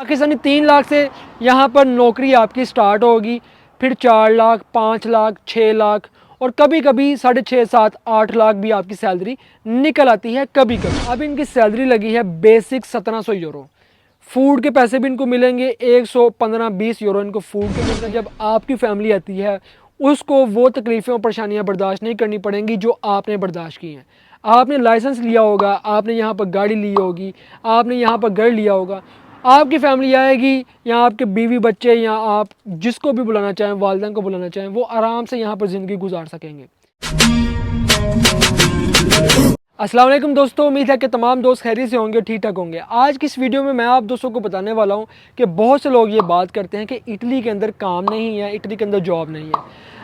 पाकिस्तानी 3 लाख से यहाँ पर नौकरी आपकी स्टार्ट होगी, फिर 4 लाख, 5 लाख, 6 लाख और कभी कभी 6.5, 7, 8 लाख भी आपकी सैलरी निकल आती है कभी कभी। अब इनकी सैलरी लगी है बेसिक 1700 यूरो। फूड के पैसे भी इनको मिलेंगे 115-20 यूरो इनको फूड के मिलते हैं। जब आपकी फैमिली आती है उसको वो तकलीफ़ें और परेशानियां बर्दाश्त नहीं करनी पड़ेंगी जो आपने बर्दाश्त की हैं। आपने लाइसेंस लिया होगा, आपने यहाँ पर गाड़ी ली होगी, आपने यहाँ पर घर लिया होगा, आपकी फैमिली आएगी या आपके बीवी बच्चे या आप जिसको भी बुलाना चाहें, वालिदैन को बुलाना चाहें, वो आराम से यहाँ पर ज़िंदगी गुजार सकेंगे। अस्सलाम वालेकुम दोस्तों, उम्मीद है कि तमाम दोस्त खैरियत से होंगे, ठीक ठाक होंगे। आज की इस वीडियो में मैं आप दोस्तों को बताने वाला हूँ कि बहुत से लोग ये बात करते हैं कि इटली के अंदर काम नहीं है, इटली के अंदर जॉब नहीं है।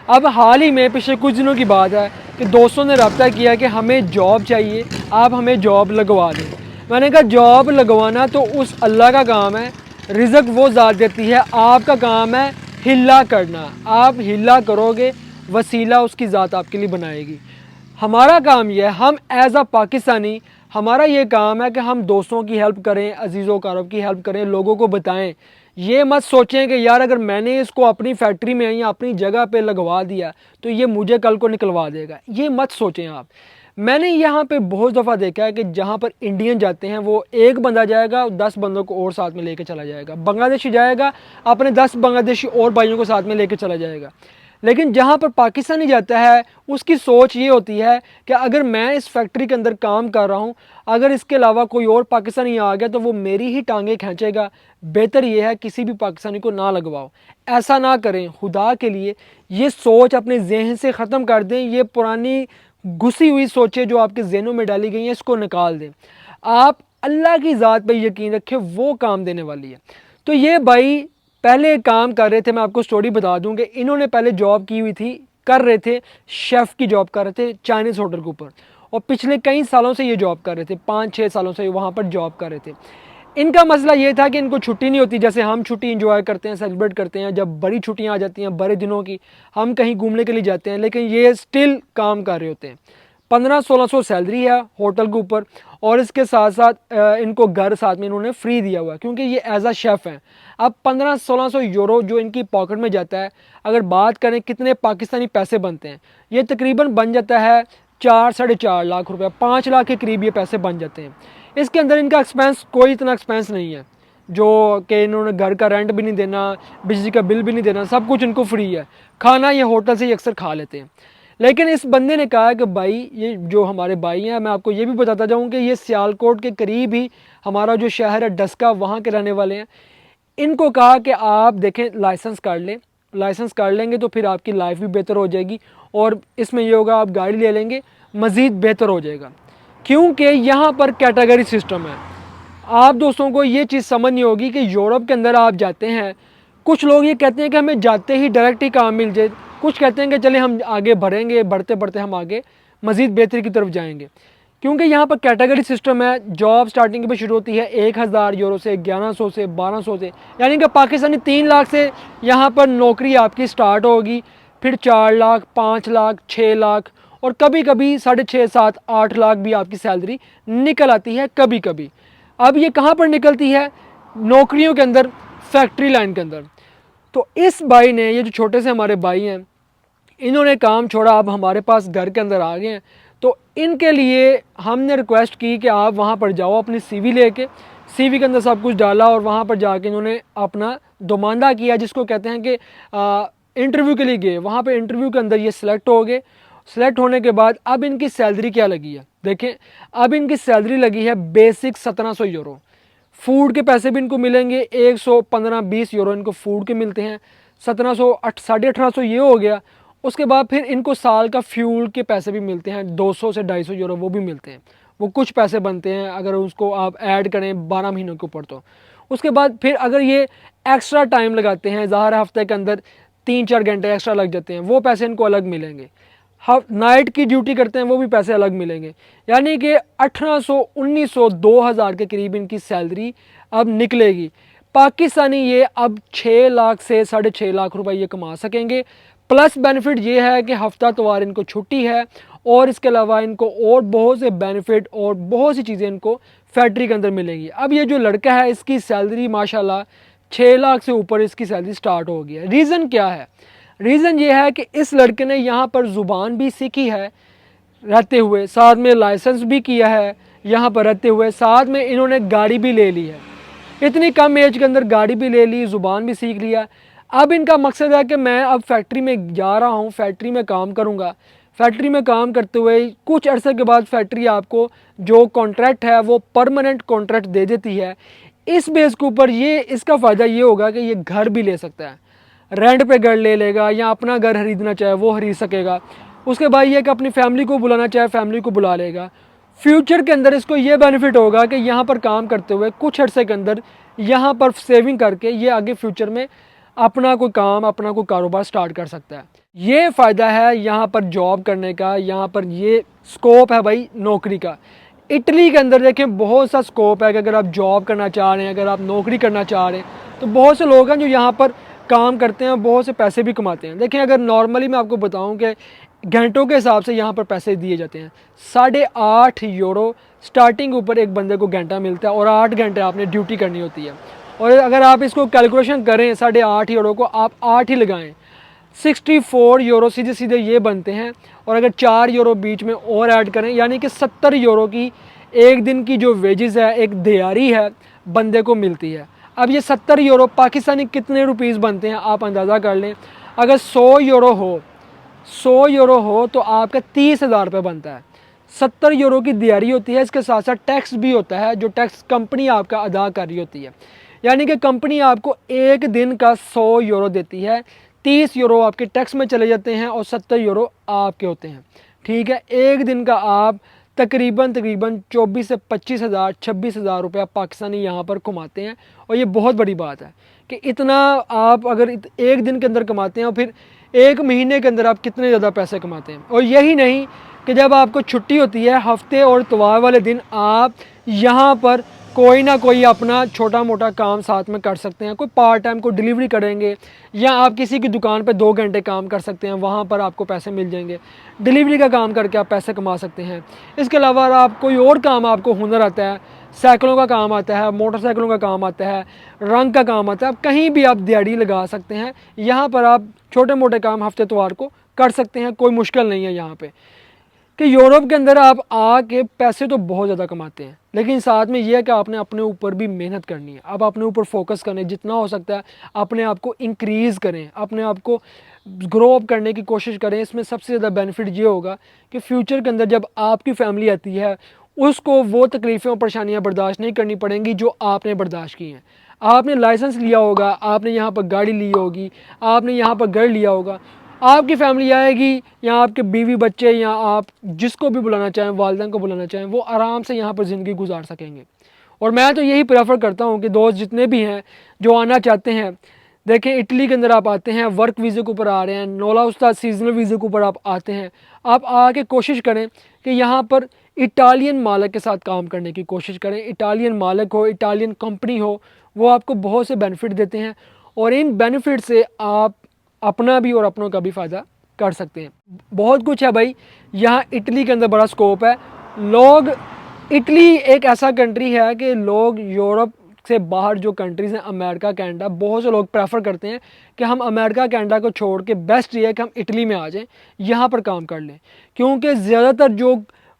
अब हाल ही में पिछले कुछ दिनों की बात है कि दोस्तों ने रब्ता किया कि हमें जॉब चाहिए, आप हमें जॉब लगवा दें। मैंने कहा जॉब लगवाना तो उस अल्लाह का काम है, रिज़्क वो ज़ात देती है, आपका काम है हिला करना। आप हिला करोगे, वसीला उसकी ज़ात आपके लिए बनाएगी। हमारा काम ये है, हम एज़ अ पाकिस्तानी हमारा ये काम है कि हम दोस्तों की हेल्प करें, अजीज़ों कारब की हेल्प करें, लोगों को बताएं। ये मत सोचें कि यार अगर मैंने इसको अपनी फैक्ट्री में या अपनी जगह पे लगवा दिया तो ये मुझे कल को निकलवा देगा, ये मत सोचें आप। मैंने यहाँ पे बहुत दफ़ा देखा है कि जहाँ पर इंडियन जाते हैं वो एक बंदा जाएगा 10 बंदों को और साथ में लेके चला जाएगा, बांग्लादेशी जाएगा अपने 10 बांग्लादेशी और भाइयों को साथ में लेके चला जाएगा। लेकिन जहाँ पर पाकिस्तानी जाता है उसकी सोच ये होती है कि अगर मैं इस फैक्ट्री के अंदर काम कर रहा हूँ, अगर इसके अलावा कोई और पाकिस्तानी आ गया तो वो मेरी ही टांगें खींचेगा, बेहतर ये है किसी भी पाकिस्तानी को ना लगवाओ। ऐसा ना करें, खुदा के लिए ये सोच अपने जहन से ख़त्म कर दें। ये पुरानी घुसी हुई सोचें जो आपके जहनों में डाली गई हैं इसको निकाल दें। आप अल्लाह की ज़ात पर यकीन रखें, वो काम देने वाली है। तो ये भाई पहले काम कर रहे थे, मैं आपको स्टोरी बता दूं कि इन्होंने पहले जॉब की हुई थी, कर रहे थे शेफ़ की जॉब कर रहे थे चाइनीज़ होटल के ऊपर, और पिछले कई सालों से ये जॉब कर रहे थे, 5-6 सालों से वहाँ पर जॉब कर रहे थे। इनका मसला ये था कि इनको छुट्टी नहीं होती, जैसे हम छुट्टी इंजॉय करते हैं, सेलिब्रेट करते हैं, जब बड़ी छुट्टियाँ आ जाती हैं बड़े दिनों की, हम कहीं घूमने के लिए जाते हैं, लेकिन ये स्टिल काम कर रहे होते हैं। 1500-1600 सैलरी है होटल के ऊपर, और इसके साथ साथ इनको घर साथ में इन्होंने फ्री दिया हुआ है क्योंकि ये एज अ शेफ़ हैं। अब 1500-1600 यूरो जो इनकी पॉकेट में जाता है, अगर बात करें कितने पाकिस्तानी पैसे बनते हैं, ये तकरीबन बन जाता है 4-4.5 लाख रुपये, 5 लाख के करीब ये पैसे बन जाते हैं। इसके अंदर इनका एक्सपेंस कोई इतना एक्सपेंस नहीं है जो कि इन्होंने घर का रेंट भी नहीं देना, बिजली का बिल भी नहीं देना, सब कुछ इनको फ्री है। खाना ये होटल से ही अक्सर खा लेते हैं। लेकिन इस बंदे ने कहा कि भाई ये जो हमारे भाई हैं, मैं आपको ये भी बताता जाऊँ कि ये सियालकोट के करीब ही हमारा जो शहर है डस्का, वहाँ के रहने वाले हैं। इनको कहा कि आप देखें लाइसेंस कर लें, लाइसेंस कर लेंगे तो फिर आपकी लाइफ भी बेहतर हो जाएगी, और इसमें ये होगा आप गाड़ी ले लेंगे मज़ीद बेहतर हो जाएगा, क्योंकि यहाँ पर कैटेगरी सिस्टम है। आप दोस्तों को ये चीज़ समझनी होगी कि यूरोप के अंदर आप जाते हैं, कुछ लोग ये कहते हैं कि हमें जाते ही डायरेक्ट ही काम मिल जाए, कुछ कहते हैं कि चले हम आगे बढ़ेंगे, बढ़ते बढ़ते हम आगे मज़ीद बेहतरी की तरफ जाएंगे, क्योंकि यहाँ पर कैटेगरी सिस्टम है। जॉब स्टार्टिंग पे शुरू होती है 1000 यूरो से, 1100 से, 1200 से, यानी कि पाकिस्तानी 3 लाख से यहाँ पर नौकरी आपकी स्टार्ट होगी, फिर 4 लाख, 5 लाख, 6 लाख और कभी कभी 6.5, 7, 8 लाख भी आपकी सैलरी निकल आती है कभी कभी। अब ये कहाँ पर निकलती है? नौकरियों के अंदर, फैक्ट्री लाइन के अंदर। तो इस भाई ने, ये जो छोटे से हमारे भाई हैं, इन्होंने काम छोड़ा, अब हमारे पास घर के अंदर आ गए हैं, तो इनके लिए हमने रिक्वेस्ट की कि आप वहाँ पर जाओ अपनी सीवी लेके। सीवी के अंदर सब कुछ डाला और वहाँ पर जाके इन्होंने अपना दोमांदा किया, जिसको कहते हैं कि इंटरव्यू के लिए गए। वहाँ पर इंटरव्यू के अंदर ये सिलेक्ट हो गए। सिलेक्ट होने के बाद अब इनकी सैलरी क्या लगी है देखें, अब इनकी सैलरी लगी है बेसिक 1700 यूरो। फूड के पैसे भी इनको मिलेंगे 115-20 यूरो इनको फूड के मिलते हैं, 1700, 1850 ये हो गया। उसके बाद फिर इनको साल का फ्यूल के पैसे भी मिलते हैं 200 से 250 यूरो, वो भी मिलते हैं। वो कुछ पैसे बनते हैं अगर उसको आप ऐड करें 12 महीनों के ऊपर। तो उसके बाद फिर अगर ये एक्स्ट्रा टाइम लगाते हैं, ज़ाहिर हफ्ते के अंदर 3-4 घंटे एक्स्ट्रा लग जाते हैं, वो पैसे इनको अलग मिलेंगे। नाइट की ड्यूटी करते हैं वो भी पैसे अलग मिलेंगे। यानी कि 1800, 1900, 2000 के करीब इनकी सैलरी अब निकलेगी। पाकिस्तानी ये अब 6 लाख से 6.5 लाख रुपए ये कमा सकेंगे। प्लस बेनिफिट ये है कि हफ्ता तवार इनको छुट्टी है, और इसके अलावा इनको और बहुत से बेनिफिट और बहुत सी चीज़ें इनको फैक्ट्री के अंदर मिलेगी। अब ये जो लड़का है इसकी सैलरी माशाल्लाह 6 लाख से ऊपर इसकी सैलरी स्टार्ट हो गई है। रीज़न क्या है? रीज़न ये है कि इस लड़के ने यहाँ पर ज़ुबान भी सीखी है रहते हुए, साथ में लाइसेंस भी किया है यहाँ पर रहते हुए, साथ में इन्होंने गाड़ी भी ले ली है। इतनी कम एज के अंदर गाड़ी भी ले ली, ज़ुबान भी सीख लिया। अब इनका मकसद है कि मैं अब फैक्ट्री में जा रहा हूँ, फैक्ट्री में काम करूँगा। फैक्ट्री में काम करते हुए कुछ अरसे के बाद फैक्ट्री आपको जो कॉन्ट्रैक्ट है वो परमानेंट कॉन्ट्रैक्ट दे देती है। इस बेस के ऊपर ये इसका फ़ायदा ये होगा कि ये घर भी ले सकता है, रेंट पे घर ले लेगा या अपना घर खरीदना चाहे वो खरीद सकेगा। उसके बाद ये कि अपनी फैमिली को बुलाना चाहे फैमिली को बुला लेगा। फ्यूचर के अंदर इसको ये बेनिफिट होगा कि यहाँ पर काम करते हुए कुछ अर्से के अंदर यहाँ पर सेविंग करके ये आगे फ्यूचर में अपना कोई काम, अपना कोई कारोबार स्टार्ट कर सकता है। ये फ़ायदा है यहाँ पर जॉब करने का, यहाँ पर ये स्कोप है भाई नौकरी का। इटली के अंदर देखें बहुत सा स्कोप है कि अगर आप जॉब करना चाह रहे हैं, अगर आप नौकरी करना चाह रहे हैं तो बहुत से लोग हैं जो यहाँ पर काम करते हैं, बहुत से पैसे भी कमाते हैं। देखें अगर नॉर्मली मैं आपको बताऊं कि घंटों के हिसाब से यहाँ पर पैसे दिए जाते हैं। 8.5 यूरो स्टार्टिंग ऊपर एक बंदे को घंटा मिलता है और 8 घंटे आपने ड्यूटी करनी होती है। और अगर आप इसको कैलकुलेशन करें 8.5 यूरो को आप 8 ही लगाएं, 64 यूरो सीधे सीधे ये बनते हैं। और अगर 4 यूरो बीच में और ऐड करें यानी कि 70 यूरो की एक दिन की जो वेजेस है, एक दिहाड़ी है, बंदे को मिलती है। अब ये 70 यूरो पाकिस्तानी कितने रुपीस बनते हैं आप अंदाज़ा कर लें। अगर 100 यूरो हो तो आपका 30,000 रुपये बनता है। 70 यूरो की दिहाड़ी होती है, इसके साथ साथ टैक्स भी होता है जो टैक्स कंपनी आपका अदा कर रही होती है। यानी कि कंपनी आपको एक दिन का 100 यूरो देती है, 30 यूरो आपके टैक्स में चले जाते हैं और 70 यूरो आपके होते हैं। ठीक है, एक दिन का आप तकरीबन 24 से 25,000 26,000 रुपया पाकिस्तानी यहाँ पर कमाते हैं। और ये बहुत बड़ी बात है कि इतना आप अगर एक दिन के अंदर कमाते हैं और फिर एक महीने के अंदर आप कितने ज़्यादा पैसे कमाते हैं। और यही नहीं कि जब आपको छुट्टी होती है हफ्ते और इतवार वाले दिन आप यहाँ पर कोई ना कोई अपना छोटा मोटा काम साथ में कर सकते हैं। कोई पार्ट टाइम को डिलीवरी करेंगे या आप किसी की दुकान पे 2 घंटे काम कर सकते हैं, वहाँ पर आपको पैसे मिल जाएंगे। डिलीवरी का काम करके आप पैसे कमा सकते हैं। इसके अलावा आप कोई और काम, आपको हुनर आता है, साइकिलों का काम आता है, मोटरसाइकिलों का काम आता है, रंग का काम आता है, आप कहीं भी आप दिहाड़ी लगा सकते हैं। यहाँ पर आप छोटे मोटे काम हफ्ते इतवार को कर सकते हैं, कोई मुश्किल नहीं है यहाँ पे। कि यूरोप के अंदर आप आके पैसे तो बहुत ज़्यादा कमाते हैं, लेकिन साथ में यह है कि आपने अपने ऊपर भी मेहनत करनी है। आप अपने ऊपर फोकस करें, जितना हो सकता है अपने आप को इंक्रीज़ करें, अपने आप को ग्रो अप करने की कोशिश करें। इसमें सबसे ज़्यादा बेनिफिट ये होगा कि फ्यूचर के अंदर जब आपकी फैमिली आती है उसको वो तकलीफ़ें और परेशानियाँ बर्दाश्त नहीं करनी पड़ेंगी जो आपने बर्दाश्त की हैं। आपने लाइसेंस लिया होगा, आपने यहाँ पर गाड़ी ली होगी, आपने यहाँ पर घर लिया होगा, आपकी फैमिली आएगी या आपके बीवी बच्चे या आप जिसको भी बुलाना चाहें, वालिदैन को बुलाना चाहें, वो आराम से यहाँ पर ज़िंदगी गुजार सकेंगे। और मैं तो यही प्रेफर करता हूँ कि दोस्त जितने भी हैं जो आना चाहते हैं, देखें इटली के अंदर आप आते हैं वर्क वीज़े के ऊपर आ रहे हैं, नौला उस्ताद सीजनल वीज़े के ऊपर आप आते हैं, आप आके कोशिश करें कि यहाँ पर इटालियन मालिक के साथ काम करने की कोशिश करें। इटालियन मालिक हो, इटालियन कंपनी हो, वो आपको बहुत से बेनिफिट देते हैं और इन बेनिफिट से आप अपना भी और अपनों का भी फ़ायदा कर सकते हैं। बहुत कुछ है भाई, यहाँ इटली के अंदर बड़ा स्कोप है। लोग, इटली एक ऐसा कंट्री है कि लोग यूरोप से बाहर जो कंट्रीज़ हैं, अमेरिका, कनाडा, बहुत से लोग प्रेफर करते हैं कि हम अमेरिका, कनाडा को छोड़ के बेस्ट ये है कि हम इटली में आ जाएं, यहाँ पर काम कर लें। क्योंकि ज़्यादातर जो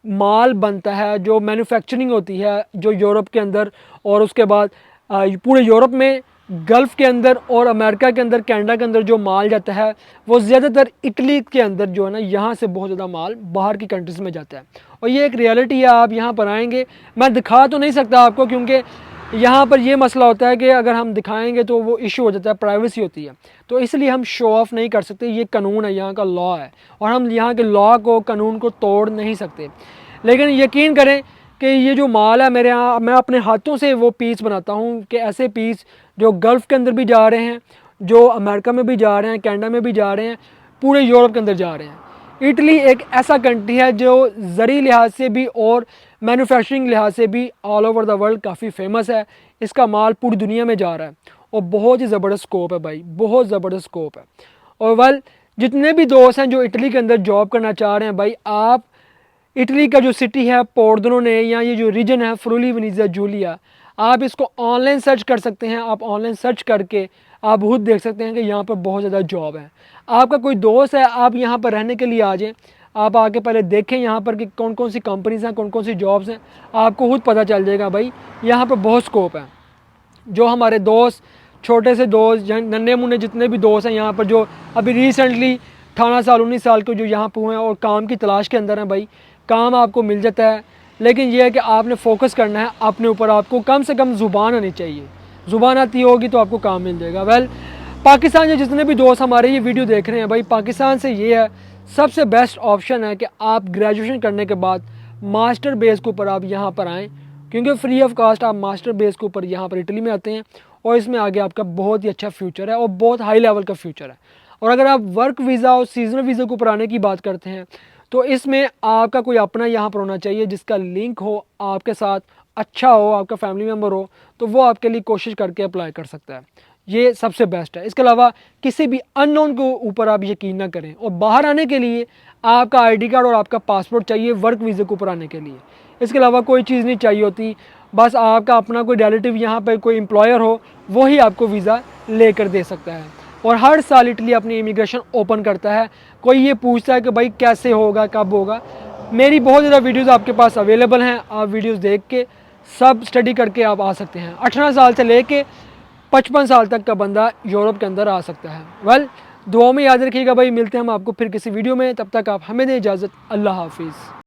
माल बनता है, जो मैन्युफैक्चरिंग होती है जो यूरोप के अंदर और उसके बाद पूरे यूरोप में, गल्फ़ के अंदर और अमेरिका के अंदर, कनाडा के अंदर जो माल जाता है वो ज़्यादातर इटली के अंदर जो है ना, यहाँ से बहुत ज़्यादा माल बाहर की कंट्रीज़ में जाता है। और ये एक रियलिटी है। आप यहाँ पर आएंगे, मैं दिखा तो नहीं सकता आपको क्योंकि यहाँ पर ये मसला होता है कि अगर हम दिखाएंगे तो वो इशू हो जाता है, प्राइवेसी होती है, तो इसलिए हम शो ऑफ़ नहीं कर सकते। ये कानून है, यहाँ का लॉ है और हम यहाँ के लॉ को, कानून को तोड़ नहीं सकते। लेकिन यकीन करें कि ये जो माल है मेरे यहाँ, मैं अपने हाथों से वो पीस बनाता हूँ कि ऐसे पीस जो गल्फ़ के अंदर भी जा रहे हैं, जो अमेरिका में भी जा रहे हैं, कनाडा में भी जा रहे हैं, पूरे यूरोप के अंदर जा रहे हैं। इटली एक ऐसा कंट्री है जो ज़री लिहाज से भी और मैन्युफैक्चरिंग लिहाज से भी ऑल ओवर द वर्ल्ड काफ़ी फेमस है। इसका माल पूरी दुनिया में जा रहा है और बहुत ही ज़बरदस्त स्कोप है भाई, बहुत ज़बरदस्त स्कोप है। और जितने भी दोस्त हैं जो इटली के अंदर जॉब करना चाह रहे हैं भाई, आप इटली का जो सिटी है पोर्डोने या ये जो रीजन है फ्रूली वेनेजिया जूलिया, आप इसको ऑनलाइन सर्च कर सकते हैं। आप ऑनलाइन सर्च करके आप खुद देख सकते हैं कि यहाँ पर बहुत ज़्यादा जॉब है। आपका कोई दोस्त है, आप यहाँ पर रहने के लिए आ जाएँ, आप आके पहले देखें यहाँ पर कि कौन कौन सी कंपनीज़ हैं, कौन कौन सी जॉब्स हैं, आपको खुद पता चल जाएगा भाई यहाँ पर बहुत स्कोप है। जो हमारे दोस्त, छोटे से दोस्त, नन्हे मुन्ने जितने भी दोस्त हैं यहाँ पर, जो अभी रिसेंटली 18 साल 19 साल के जो यहाँ पर हुए हैं और काम की तलाश के अंदर हैं, भाई काम आपको मिल जाता है। लेकिन यह है कि आपने फोकस करना है अपने ऊपर। आपको कम से कम ज़ुबान आनी चाहिए, ज़ुबान आती होगी तो आपको काम मिल जाएगा। वेल, पाकिस्तान के जितने भी दोस्त हमारे ये वीडियो देख रहे हैं, भाई पाकिस्तान से ये है सबसे बेस्ट ऑप्शन है कि आप ग्रेजुएशन करने के बाद मास्टर बेस के ऊपर आप यहाँ पर आएँ, क्योंकि फ्री ऑफ कास्ट आप मास्टर बेस के ऊपर यहाँ पर इटली में आते हैं और इसमें आगे आपका बहुत ही अच्छा फ्यूचर है और बहुत हाई लेवल का फ्यूचर है। और अगर आप वर्क वीज़ा और सीजनल वीज़ा के ऊपर आने की बात करते हैं तो इसमें आपका कोई अपना यहाँ पर होना चाहिए जिसका लिंक हो आपके साथ, अच्छा हो, आपका फैमिली मेम्बर हो, तो वो आपके लिए कोशिश करके अप्लाई कर सकता है। ये सबसे बेस्ट है। इसके अलावा किसी भी अननोन के ऊपर आप यकीन ना करें। और बाहर आने के लिए आपका आईडी कार्ड और आपका पासपोर्ट चाहिए वर्क वीज़े के ऊपर आने के लिए। इसके अलावा कोई चीज़ नहीं चाहिए होती, बस आपका अपना कोई रिलेटिव यहाँ पर कोई एम्प्लॉयर हो, वही आपको वीज़ा लेकर दे सकता है। और हर साल इटली अपनी इमिग्रेशन ओपन करता है। कोई ये पूछता है कि भाई कैसे होगा, कब होगा, मेरी बहुत ज़्यादा वीडियोस आपके पास अवेलेबल हैं। आप वीडियोस देख के सब स्टडी करके आप आ सकते हैं। 18 साल से लेके 55 साल तक का बंदा यूरोप के अंदर आ सकता है। वेल, दुआ में याद रखिएगा भाई, मिलते हैं हम आपको फिर किसी वीडियो में। तब तक आप हमें दें इजाज़त। अल्लाह हाफिज़।